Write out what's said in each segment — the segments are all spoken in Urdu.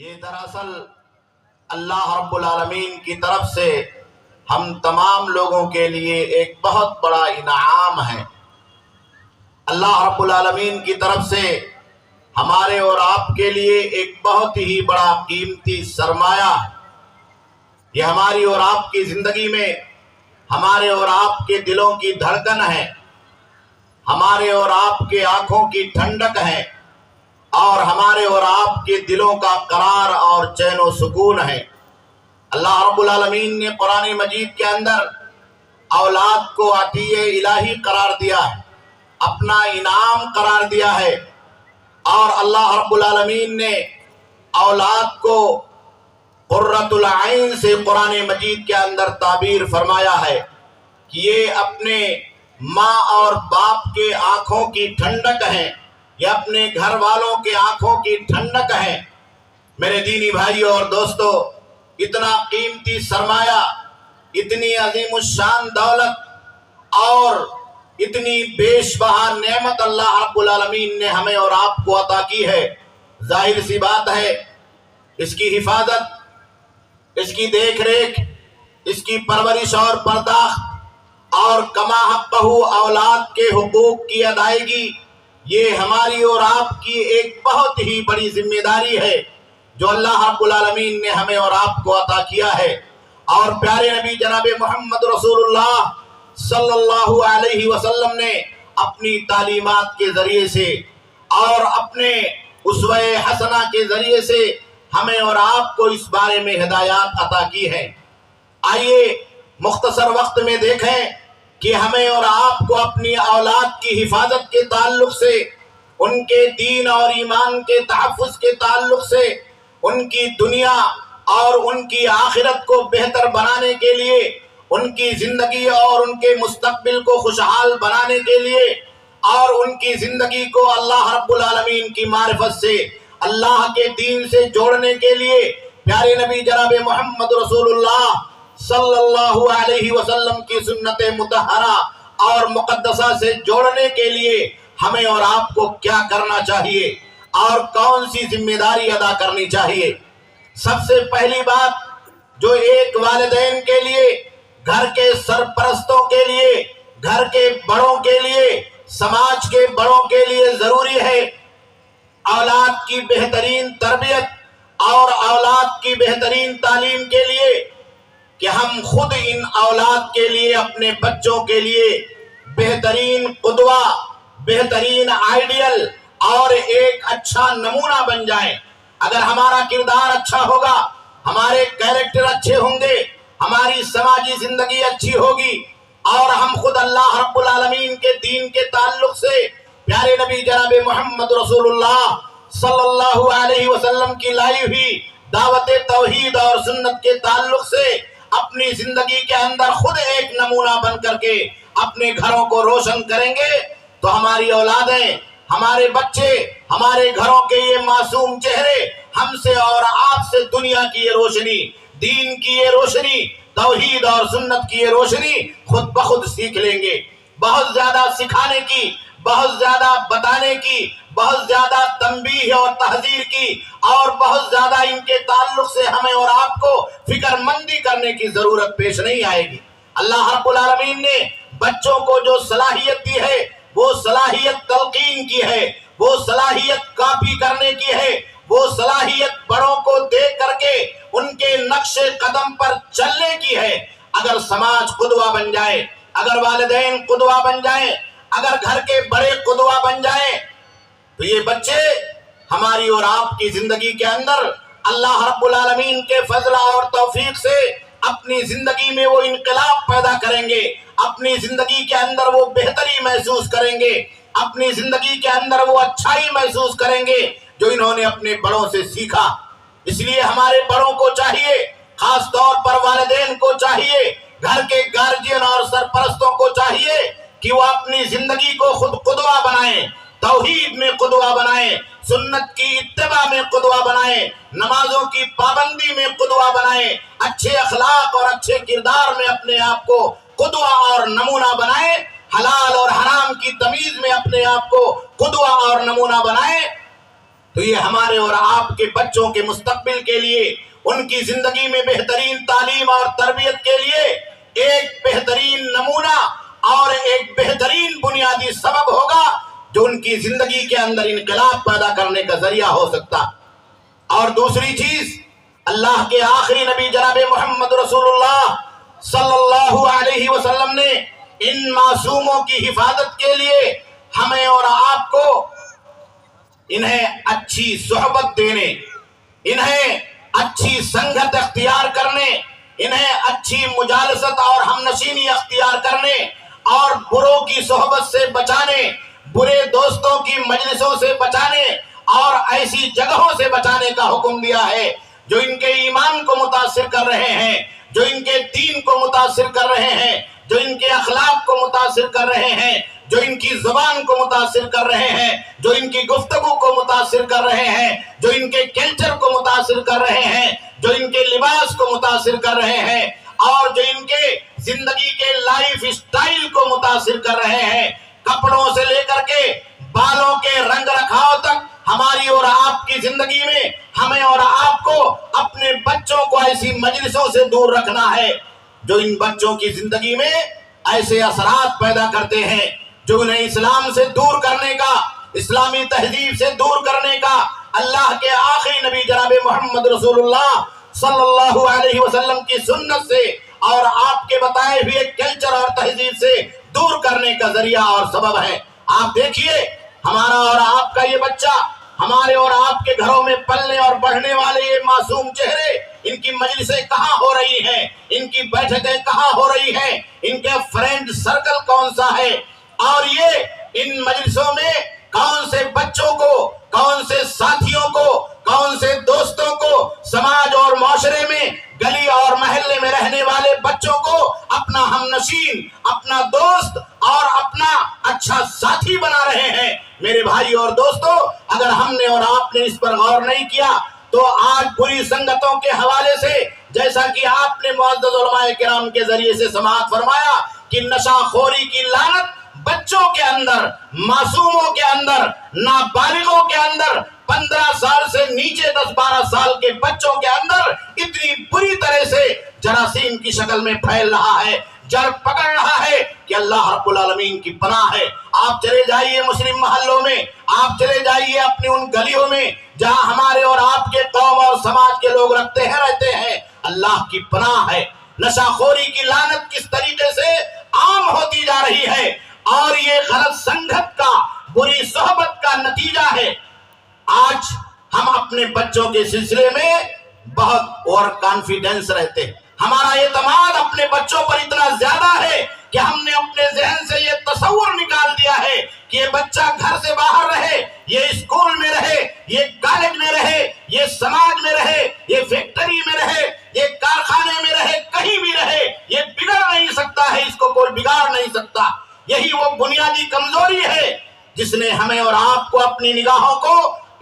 یہ دراصل اللہ رب العالمین کی طرف سے ہم تمام لوگوں کے لیے ایک بہت بڑا انعام ہے۔ اللہ رب العالمین کی طرف سے ہمارے اور آپ کے لیے ایک بہت ہی بڑا قیمتی سرمایہ ہے۔ یہ ہماری اور آپ کی زندگی میں ہمارے اور آپ کے دلوں کی دھڑکن ہے، ہمارے اور آپ کے آنکھوں کی ٹھنڈک ہے، اور ہمارے اور آپ کے دلوں کا قرار اور چین و سکون ہے۔ اللہ رب العالمین نے قرآن مجید کے اندر اولاد کو عطیہ الہی قرار دیا ہے، اپنا انعام قرار دیا ہے، اور اللہ رب العالمین نے اولاد کو قرۃ العین سے قرآن مجید کے اندر تعبیر فرمایا ہے کہ یہ اپنے ماں اور باپ کے آنکھوں کی ٹھنڈک ہیں، یہ اپنے گھر والوں کے آنکھوں کی ٹھنڈک ہیں۔ میرے دینی بھائیوں اور دوستو، اتنا قیمتی سرمایہ، اتنی عظیم الشان دولت اور اتنی بیش بہا نعمت اللہ رب العالمین نے ہمیں اور آپ کو عطا کی ہے۔ ظاہر سی بات ہے، اس کی حفاظت، اس کی دیکھ ریکھ، اس کی پرورش اور پرداخت اور کما حقہ اولاد کے حقوق کی ادائیگی، یہ ہماری اور آپ کی ایک بہت ہی بڑی ذمہ داری ہے جو اللہ رب العالمین نے ہمیں اور آپ کو عطا کیا ہے۔ اور پیارے نبی جناب محمد رسول اللہ صلی اللہ علیہ وسلم نے اپنی تعلیمات کے ذریعے سے اور اپنے اسوہ حسنہ کے ذریعے سے ہمیں اور آپ کو اس بارے میں ہدایات عطا کی ہیں۔ آئیے مختصر وقت میں دیکھیں کہ ہمیں اور آپ کو اپنی اولاد کی حفاظت کے تعلق سے، ان کے دین اور ایمان کے تحفظ کے تعلق سے، ان کی دنیا اور ان کی آخرت کو بہتر بنانے کے لیے، ان کی زندگی اور ان کے مستقبل کو خوشحال بنانے کے لیے، اور ان کی زندگی کو اللہ رب العالمین کی معرفت سے، اللہ کے دین سے جوڑنے کے لیے، پیارے نبی جناب محمد رسول اللہ صلی اللہ علیہ وسلم کی سنت مطہرہ اور مقدسہ سے جوڑنے کے لیے ہمیں اور آپ کو کیا کرنا چاہیے اور کون سی ذمہ داری ادا کرنی چاہیے۔ سب سے پہلی بات جو ایک والدین کے لیے، گھر کے سرپرستوں کے لیے، گھر کے بڑوں کے لیے، سماج کے بڑوں کے لیے ضروری ہے، اولاد کی بہترین تربیت اور اولاد کی بہترین تعلیم کے لیے کہ ہم خود ان اولاد کے لیے، اپنے بچوں کے لیے بہترین قدوہ، بہترین آئیڈیل اور ایک اچھا نمونہ بن جائیں۔ اگر ہمارا کردار اچھا ہوگا، ہمارے کیریکٹر اچھے ہوں گے، ہماری سماجی زندگی اچھی ہوگی، اور ہم خود اللہ رب العالمین کے دین کے تعلق سے، پیارے نبی جناب محمد رسول اللہ صلی اللہ علیہ وسلم کی لائی ہوئی دعوت توحید اور سنت کے تعلق سے اپنی زندگی کے اندر خود ایک نمونہ بن کر کے اپنے گھروں کو روشن کریں گے، تو ہماری اولادیں، ہمارے بچے، ہمارے گھروں کے یہ معصوم چہرے ہم سے اور آپ سے دنیا کی یہ روشنی، دین کی یہ روشنی، توحید اور سنت کی یہ روشنی خود بخود سیکھ لیں گے۔ بہت زیادہ سکھانے کی، بہت زیادہ بتانے کی، بہت زیادہ تنبیہ اور تحذیر کی، اور بہت زیادہ ان کے تعلق سے ہمیں اور آپ کو فکر مندی کرنے کی ضرورت پیش نہیں آئے گی۔ اللہ رب العالمین نے بچوں کو جو صلاحیت دی ہے، وہ صلاحیت تلقین کی ہے، وہ صلاحیت کاپی کرنے کی ہے، وہ صلاحیت بڑوں کو دیکھ کر کے ان کے نقش قدم پر چلنے کی ہے۔ اگر سماج قدوہ بن جائے، اگر والدین قدوہ بن جائیں، اگر گھر کے بڑے قدوہ بن جائیں، تو یہ بچے ہماری اور آپ کی زندگی کے اندر اللہ رب العالمین کے فضل اور توفیق سے اپنی زندگی میں وہ انقلاب پیدا کریں گے، اپنی زندگی کے اندر وہ بہتری محسوس کریں گے، اپنی زندگی کے اندر وہ اچھائی محسوس کریں گے جو انہوں نے اپنے بڑوں سے سیکھا۔ اس لیے ہمارے بڑوں کو چاہیے، خاص طور پر والدین کو چاہیے، گھر کے گارجین اور سرپرستوں کو چاہیے کہ وہ اپنی زندگی کو خود قدوہ بنائیں، توحید میں قدوہ بنائیں، سنت کی اتباع میں قدوہ بنائیں، نمازوں کی پابندی میں قدوہ بنائیں، اچھے اخلاق اور اچھے کردار میں اپنے آپ کو قدوہ اور نمونہ بنائیں، حلال اور حرام کی تمیز میں اپنے آپ کو قدوہ اور نمونہ بنائیں۔ تو یہ ہمارے اور آپ کے بچوں کے مستقبل کے لیے، ان کی زندگی میں بہترین تعلیم اور تربیت کے لیے ایک بہترین نمونہ اور ایک بہترین بنیادی سبب ہوگا جو ان کی زندگی کے اندر انقلاب پیدا کرنے کا ذریعہ ہو سکتا۔ اور دوسری چیز، اللہ کے آخری نبی جناب محمد رسول اللہ صلی اللہ علیہ وسلم نے ان معصوموں کی حفاظت کے لیے ہمیں اور آپ کو انہیں اچھی صحبت دینے، انہیں اچھی سنگت اختیار کرنے، انہیں اچھی مجالست اور ہمنشینی اختیار کرنے اور بروں کی صحبت سے بچانے، برے دوستوں کی مجلسوں سے بچانے اور ایسی جگہوں سے بچانے کا حکم دیا ہے جو ان کے ایمان کو متاثر کر رہے ہیں، جو ان کے دین کو متاثر کر رہے ہیں، جو ان کے اخلاق کو متاثر کر رہے ہیں، جو ان کی زبان کو متاثر کر رہے ہیں، جو ان کی گفتگو کو متاثر کر رہے ہیں، جو ان کے کلچر کو متاثر کر رہے ہیں، جو ان کے لباس کو متاثر کر رہے ہیں اور جو ان کے زندگی کے لائف اسٹائل کو متاثر کر رہے ہیں، کپڑوں سے لے کر کے بالوں کے رنگ رکھاؤ تک ہماری اور آپ کی زندگی میں ہمیں اور آپ کو اپنے بچوں کو ایسی مجلسوں سے دور رکھنا ہے جو ان بچوں کی زندگی میں ایسے اثرات پیدا کرتے ہیں جو انہیں اسلام سے دور کرنے کا، اسلامی تہذیب سے دور کرنے کا، اللہ کے آخری نبی جناب محمد رسول اللہ صلی اللہ علیہ وسلم کی سنت سے اور آپ کے بتائے ہوئے کلچر اور تہذیب سے دور کرنے کا ذریعہ اور سبب ہے۔ آپ دیکھیے ہمارا اور آپ کا یہ بچہ، ہمارے اور آپ کے گھروں میں پلنے اور بڑھنے والے یہ معصوم چہرے، ان کی مجلسیں کہاں ہو رہی ہیں، ان کی بیٹھکیں کہاں ہو رہی ہیں، ان کے فرینڈ سرکل کون سا ہے، اور یہ ان مجلسوں میں کون سے بچوں کو، کون سے ساتھیوں کو، کون سے دوستوں کو، سماج اور معاشرے میں گلی اور محلے میں رہنے والے بچوں کو اپنا ہمنشین، اپنا دوست اور اپنا اچھا ساتھی بنا رہے ہیں۔ میرے بھائی اور دوستو، اگر ہم نے اور آپ نے اس پر غور نہیں کیا تو آج بری سنگتوں کے حوالے سے، جیسا کہ آپ نے معزز علماء کرام کے ذریعے سے سماعت فرمایا کہ نشہ خوری کی لعنت بچوں کے اندر، معصوموں کے اندر، نابالغوں کے اندر، 15 سال سے نیچے 10-12 سال کے بچوں کے اندر اتنی بری طرح سے جراثیم کی شکل میں پھیل رہا ہے، جڑ پکڑ رہا ہے کہ اللہ رب العالمین کی پناہ ہے۔ آپ چلے جائیے مسلم محلوں میں، آپ چلے جائیے اپنی ان گلیوں میں جہاں ہمارے اور آپ کے قوم اور سماج کے لوگ رہتے ہیں، اللہ کی پناہ ہے۔ نشہ خوری کی لعنت کس طریقے سے عام ہوتی جا رہی ہے اور یہ غلط سنگت کا، بری صحبت کا نتیجہ ہے۔ آج ہم اپنے بچوں کے سلسلے میں بہت اوور کانفیڈنس رہتے ہیں، ہمارا اعتماد اپنے بچوں پر اتنا زیادہ ہے کہ ہم نے اپنے ذہن سے یہ تصور نکال دیا ہے کہ یہ بچہ گھر سے باہر رہے، یہ اسکول میں رہے، یہ کالج میں رہے، یہ سماج میں رہے، یہ فیکٹری میں رہے، یہ کارخانے میں رہے، کہیں بھی رہے، یہ بگڑ نہیں سکتا ہے، اس کو کوئی بگاڑ نہیں سکتا۔ یہی وہ بنیادی کمزوری ہے جس نے ہمیں اور آپ کو اپنی نگاہوں کو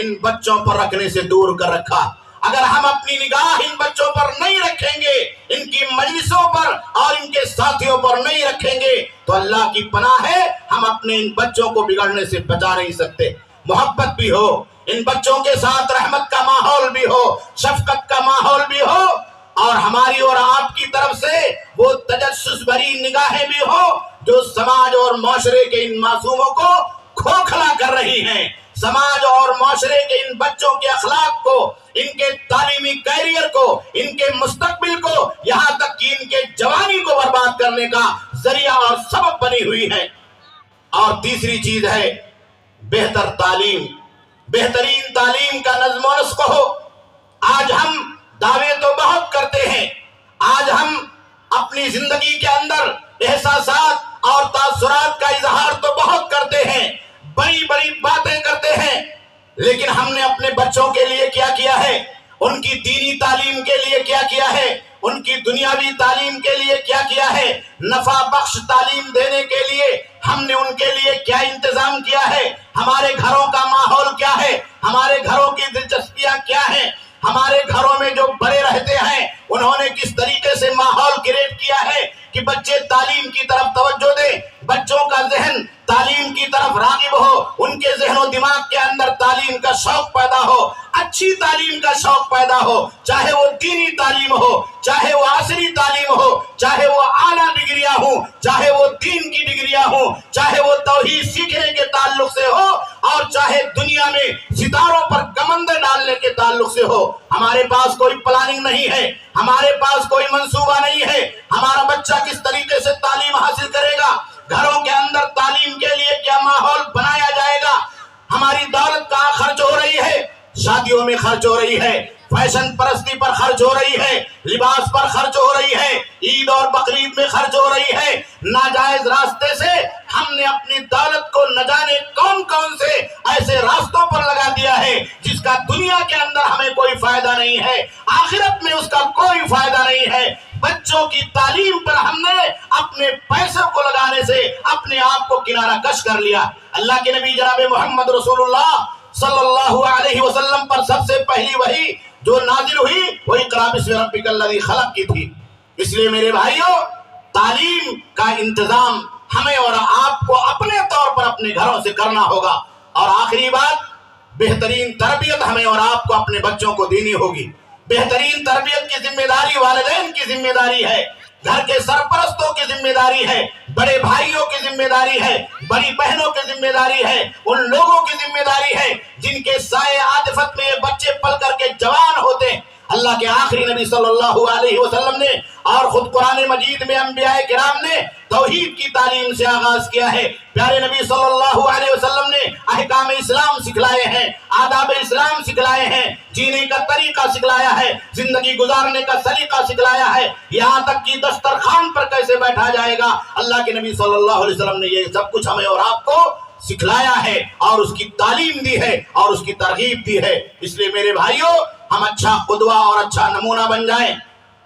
ان بچوں پر رکھنے سے دور کر رکھا۔ اگر ہم اپنی نگاہ ان بچوں پر نہیں رکھیں گے، ان کی مجلسوں پر اور ان کے ساتھیوں پر نہیں رکھیں گے تو اللہ کی پناہ ہے ہم اپنے ان بچوں کو بگڑنے سے بچا نہیں سکتے۔ محبت بھی ہو، ان بچوں کے ساتھ رحمت کا ماحول بھی ہو، شفقت کا ماحول بھی ہو، اور ہماری اور آپ کی طرف سے وہ تجسس بھری نگاہیں بھی ہو جو سماج اور معاشرے کے ان معصوموں کو کھوکھلا کر رہی ہیں، سماج اور معاشرے کے ان بچوں کے اخلاق کو، ان کے تعلیمی کیریئر کو، ان کے مستقبل کو، یہاں تک کہ ان کے جوانی کو برباد کرنے کا ذریعہ اور سبب بنی ہوئی ہے۔ اور تیسری چیز ہے بہتر تعلیم، بہترین تعلیم کا نظم و نسق ہو۔ آج ہم دعوے تو بہت کرتے ہیں، آج ہم اپنی زندگی کے اندر احساسات اور تاثرات کا اظہار تو بہت کرتے ہیں، بڑی بڑی باتیں کرتے ہیں، لیکن ہم نے اپنے بچوں کے لیے کیا کیا ہے؟ ان کی دینی تعلیم کے لیے کیا کیا ہے؟ ان کی دنیاوی تعلیم کے لیے کیا کیا ہے؟ نفع بخش تعلیم دینے کے لیے ہم نے ان کے لیے کیا انتظام کیا ہے؟ ہمارے گھروں کا ماحول کیا ہے؟ ہمارے گھروں کی دلچسپیاں کیا ہیں؟ ہمارے گھروں میں جو بڑے رہتے ہیں انہوں نے کس طریقے سے ماحول کریٹ کیا ہے کہ بچے تعلیم کی طرف توجہ دیں، بچوں کا ذہن تعلیم کی طرف راغب ہو، ان کے ذہن و دماغ دماغ کے اندر تعلیم کا شوق پیدا ہو، اچھی تعلیم کا شوق پیدا ہو، چاہے وہ دینی تعلیم ہو، چاہے وہ عصری تعلیم ہو، چاہے وہ اعلیٰ ڈگریاں ہوں، چاہے وہ دین کی ڈگریاں ہوں، چاہے وہ توحید سیکھنے کے تعلق سے ہو، اور چاہے دنیا میں ستاروں پر کمندیں ڈالنے کے تعلق سے ہو۔ ہمارے پاس کوئی پلاننگ نہیں ہے، ہمارے پاس کوئی منصوبہ نہیں ہے، ہمارا بچہ کس طریقے سے تعلیم حاصل کرے گا، گھروں کے اندر تعلیم کے لیے کیا ماحول بنایا جائے گا، ہماری دولت کہاں خرچ ہو رہی ہے، شادیوں میں خرچ ہو رہی ہے، فیشن پرستی پر خرچ ہو رہی ہے، لباس پر خرچ ہو رہی ہے، عید اور بقرعید میں خرچ ہو رہی ہے، ناجائز راستے سے ہم نے اپنی دولت کو نہ جانے کون کون سے ایسے راستوں پر لگا دیا ہے جس کا دنیا کے اندر ہمیں کوئی فائدہ نہیں ہے، آخرت میں اس کا کوئی فائدہ نہیں ہے۔ بچوں کی تعلیم پر ہم نے اپنے پیسوں کو لگانے سے اپنے آپ کو کنارہ کش کر لیا۔ اللہ کے نبی جناب محمد رسول اللہ صلی اللہ علیہ وسلم پر سب سے پہلی وحی جو نازل ہوئی وہ اقرأ باسم ربک الذی خلق کی تھی۔ اس لیے میرے بھائیوں، تعلیم کا انتظام ہمیں اور آپ کو اپنے طور پر اپنے گھروں سے کرنا ہوگا۔ اور آخری بات، بہترین تربیت ہمیں اور آپ کو اپنے بچوں کو دینی ہوگی۔ بہترین تربیت کی ذمہ داری والدین کی ذمہ داری ہے، گھر کے سرپرستوں کی ذمہ داری ہے، بڑے بھائیوں کی ذمہ داری ہے، بڑی بہنوں کی ذمہ داری ہے، ان لوگوں کی ذمہ داری ہے جن کے سائے عاطفت میں یہ بچے پل کر کے جوان ہوتے ہیں۔ اللہ کے آخری نبی صلی اللہ علیہ وسلم نے اور خود قرآن مجید میں انبیاء کرام نے توحید کی تعلیم سے آغاز کیا ہے۔ پیارے نبی صلی اللہ علیہ وسلم نے احکام اسلام سکھلائے ہیں، آداب اسلام سکھلائے ہیں، جینے کا طریقہ سکھلایا ہے، زندگی گزارنے کا سلیقہ سکھلایا ہے، یہاں تک کہ دسترخوان پر کیسے بیٹھا جائے گا۔ اللہ کے نبی صلی اللہ علیہ وسلم نے یہ سب کچھ ہمیں اور آپ کو سکھلایا ہے اور اس کی تعلیم دی ہے اور اس کی ترغیب دی ہے۔ اس لیے میرے بھائیوں، ہم اچھا قدوہ اور اچھا نمونہ بن جائیں،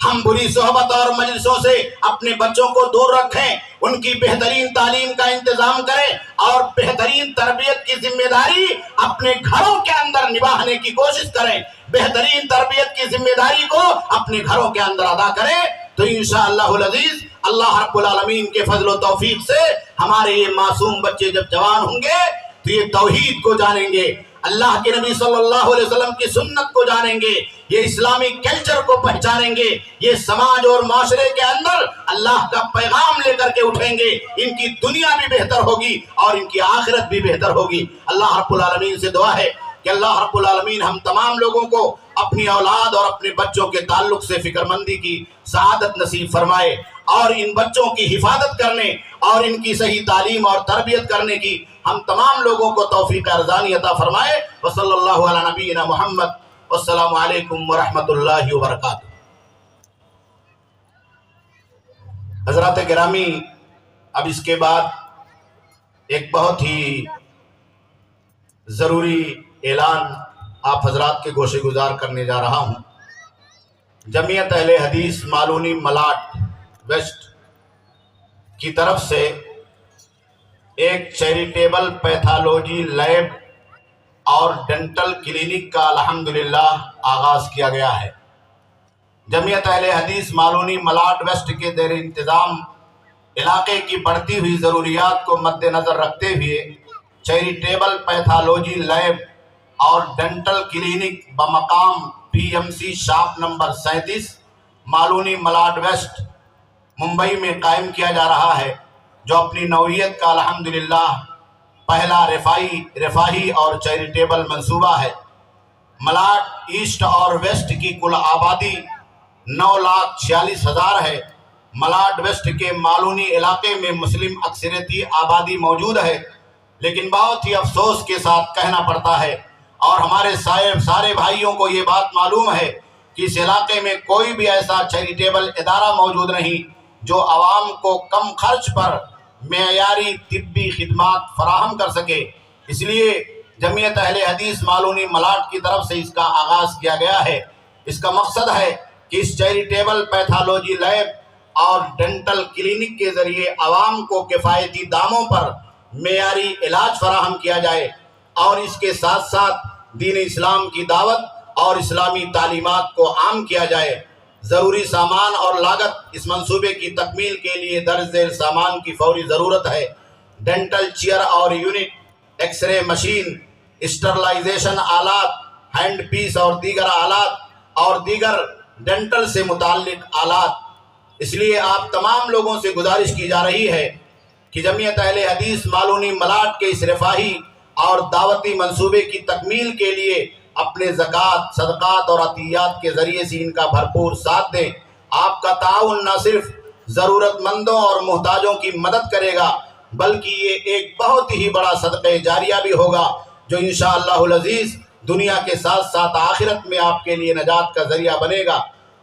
ہم بری صحبت اور مجلسوں سے اپنے بچوں کو دور رکھیں، ان کی بہترین تعلیم کا انتظام کریں اور بہترین تربیت کی ذمہ داری اپنے گھروں کے اندر نبھانے کی کوشش کریں، بہترین تربیت کی ذمہ داری کو اپنے گھروں کے اندر ادا کریں، تو انشاءاللہ العزیز اللہ رب العالمین کے فضل و توفیق سے ہمارے یہ معصوم بچے جب جوان ہوں گے تو یہ توحید کو جانیں گے، اللہ کے نبی صلی اللہ علیہ وسلم کی سنت کو جانیں گے، یہ اسلامی کلچر کو پہچانیں گے، یہ سماج اور معاشرے کے اندر اللہ کا پیغام لے کر کے اٹھیں گے، ان کی دنیا بھی بہتر ہوگی اور ان کی آخرت بھی بہتر ہوگی۔ اللہ رب العالمین سے دعا ہے کہ اللہ رب العالمین ہم تمام لوگوں کو اپنی اولاد اور اپنے بچوں کے تعلق سے فکر مندی کی سعادت نصیب فرمائے، اور ان بچوں کی حفاظت کرنے اور ان کی صحیح تعلیم اور تربیت کرنے کی ہم تمام لوگوں کو توفیق ارزانی عطا فرمائے۔ وصلی اللہ علی نبینا محمد، والسلام علیکم ورحمۃ اللہ وبرکاتہ۔ حضرات گرامی، اب اس کے بعد ایک بہت ہی ضروری اعلان آپ حضرات کے گوشے گزار کرنے جا رہا ہوں۔ جمعیت اہل حدیث مالونی ملاٹ ویسٹ کی طرف سے ایک چیریٹیبل پیتھالوجی لیب اور ڈینٹل کلینک کا الحمدللہ آغاز کیا گیا ہے۔ جمعیت اہل حدیث مالونی ملاٹ ویسٹ کے زیر انتظام علاقے کی بڑھتی ہوئی ضروریات کو مد نظر رکھتے ہوئے چیریٹیبل پیتھالوجی لیب اور ڈینٹل کلینک بمقام PMC shop number 37 Malvani Malad west Mumbai میں قائم کیا جا رہا ہے، جو اپنی نوعیت کا الحمدللہ پہلا رفاہی اور چیریٹیبل منصوبہ ہے۔ ملاٹ ایسٹ اور ویسٹ کی کل آبادی 9,46,000 ہے۔ ملاٹ ویسٹ کے مالونی علاقے میں مسلم اکثریتی آبادی موجود ہے، لیکن بہت ہی افسوس کے ساتھ کہنا پڑتا ہے اور ہمارے سارے بھائیوں کو یہ بات معلوم ہے کہ اس علاقے میں کوئی بھی ایسا چیریٹیبل ادارہ موجود نہیں جو عوام کو کم خرچ پر معیاری طبی خدمات فراہم کر سکے۔ اس لیے جمعیت اہل حدیث مالونی ملاٹ کی طرف سے اس کا آغاز کیا گیا ہے۔ اس کا مقصد ہے کہ اس چیریٹیبل پیتھالوجی لیب اور ڈینٹل کلینک کے ذریعے عوام کو کفایتی داموں پر معیاری علاج فراہم کیا جائے اور اس کے ساتھ ساتھ دین اسلام کی دعوت اور اسلامی تعلیمات کو عام کیا جائے۔ ضروری سامان اور لاگت اس منصوبے کی تکمیل کے لیے درج ذیل سامان کی فوری ضرورت ہے۔ ڈینٹل چیئر اور یونٹ، ایکس رے مشین، اسٹرلائزیشن آلات، ہینڈ پیس اور دیگر آلات اور دیگر ڈینٹل سے متعلق آلات۔ اس لیے آپ تمام لوگوں سے گزارش کی جا رہی ہے کہ جمعیت اہل حدیث مالونی ملاٹ کے اس رفاہی اور دعوتی منصوبے کی تکمیل کے لیے اپنے زکوٰۃ، صدقات اور عطیات کے ذریعے سے ان کا بھرپور ساتھ دیں۔ آپ کا تعاون نہ صرف ضرورت مندوں اور محتاجوں کی مدد کرے گا بلکہ یہ ایک بہت ہی بڑا صدقہ جاریہ بھی ہوگا جو انشاءاللہ العزیز دنیا کے ساتھ ساتھ آخرت میں آپ کے لیے نجات کا ذریعہ بنے گا۔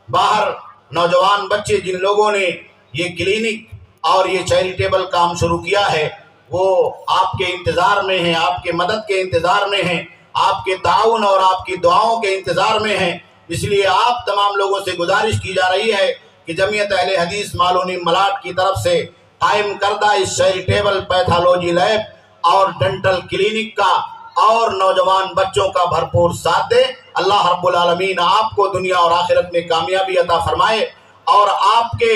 باہر نوجوان بچے جن لوگوں نے یہ کلینک اور یہ چیریٹیبل کام شروع کیا ہے وہ آپ کے انتظار میں ہیں، آپ کے مدد کے انتظار میں ہیں، آپ کے تعاون اور آپ کی دعاؤں کے انتظار میں ہیں۔ اس لیے آپ تمام لوگوں سے گزارش کی جا رہی ہے کہ جمعیت اہل حدیث مالونی ملاٹ کی طرف سے قائم کردہ اس چیریٹیبل پیتھالوجی لیب اور ڈینٹل کلینک کا اور نوجوان بچوں کا بھرپور ساتھ دے۔ اللہ رب العالمین آپ کو دنیا اور آخرت میں کامیابی عطا فرمائے اور آپ کے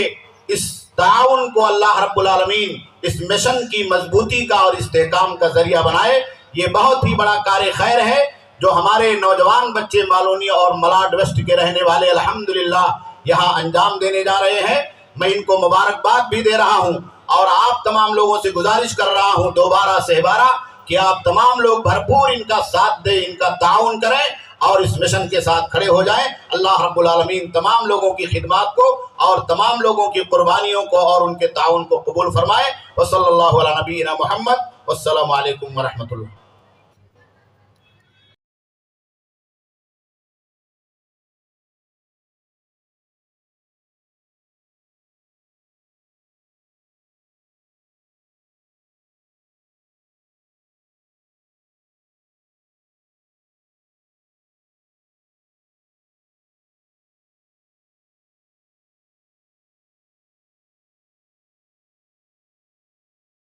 اس تعاون کو اللہ رب العالمین اس مشن کی مضبوطی کا اور استحکام کا ذریعہ بنائے۔ یہ بہت ہی بڑا کار خیر ہے جو ہمارے نوجوان بچے مالونی اور ملاٹ ویسٹ کے رہنے والے الحمدللہ یہاں انجام دینے جا رہے ہیں۔ میں ان کو مبارکباد بھی دے رہا ہوں اور آپ تمام لوگوں سے گزارش کر رہا ہوں دوبارہ سہبارہ کہ آپ تمام لوگ بھرپور ان کا ساتھ دیں، ان کا تعاون کریں اور اس مشن کے ساتھ کھڑے ہو جائیں۔ اللہ رب العالمین تمام لوگوں کی خدمات کو اور تمام لوگوں کی قربانیوں کو اور ان کے تعاون کو قبول فرمائے۔ وصلی اللہ علی نبینا محمد، والسلام علیکم ورحمۃ اللہ۔